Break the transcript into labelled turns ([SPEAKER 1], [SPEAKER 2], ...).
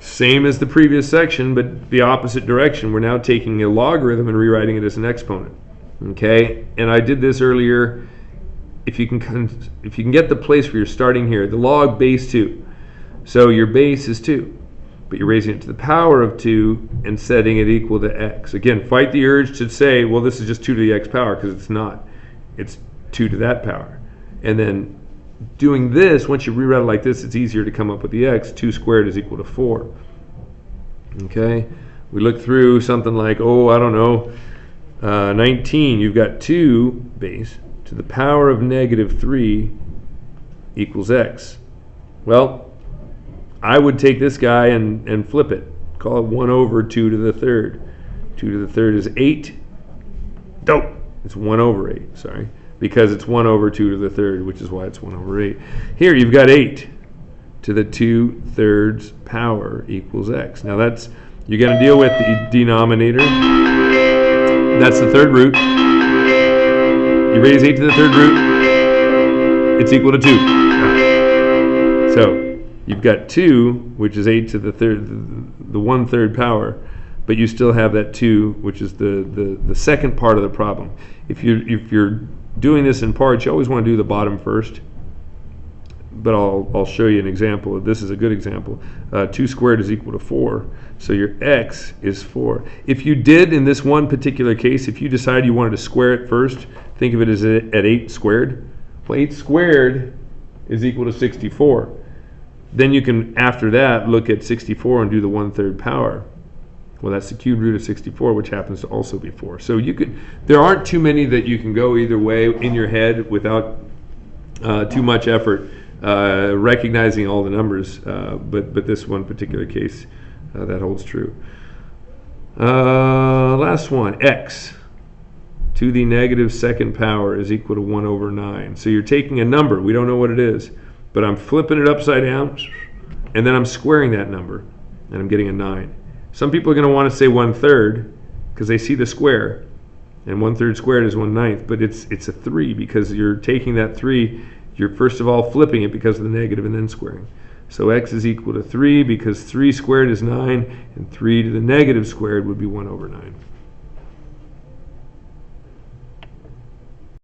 [SPEAKER 1] Same as the previous section, but the opposite direction. We're now taking a logarithm and rewriting it as an exponent. Okay, and I did this earlier. If you can get the place where you're starting here, the log base 2. So your base is 2, but you're raising it to the power of 2 and setting it equal to x. Again, fight the urge to say, well, this is just 2 to the x power, because it's not. It's 2 to that power. And then doing this, once you rewrite it like this, it's easier to come up with the x. 2 squared is equal to 4. Okay, we look through something like, oh, I don't know, 19. You've got 2 base to the power of negative 3 equals x. Well, I would take this guy and flip it. Call it 1 over 2 to the third. 2 to the third is 8. Nope, it's 1 over 8, sorry. Because it's 1 over 2 to the third, which is why it's 1 over 8. Here you've got 8 to the 2/3 power equals x. Now that's, you're going to deal with the denominator. That's the third root. You raise 8 to the third root, it's equal to 2. So you've got 2, which is 8 to the third, the 1/3 power, but you still have that 2, which is the second part of the problem. If you're doing this in parts, you always want to do the bottom first. But I'll show you an example. This is a good example. 2 squared is equal to 4. So your x is 4. If you did, in this one particular case, if you decided you wanted to square it first, think of it as at 8 squared. Well, 8 squared is equal to 64. Then you can, after that, look at 64 and do the 1/3 power. Well, that's the cubed root of 64, which happens to also be 4. So you could, there aren't too many that you can go either way in your head without too much effort. Recognizing all the numbers, but this one particular case, that holds true. Last one, x to the negative second power is equal to 1 over 9. So you're taking a number, we don't know what it is, but I'm flipping it upside down, and then I'm squaring that number, and I'm getting a 9. Some people are going to want to say 1/3, because they see the square, and 1/3 squared is 1/9, but it's a 3, because you're taking that 3, you're first of all flipping it because of the negative and then squaring. So x is equal to 3 because 3 squared is 9, and 3 to the negative squared would be 1 over 9.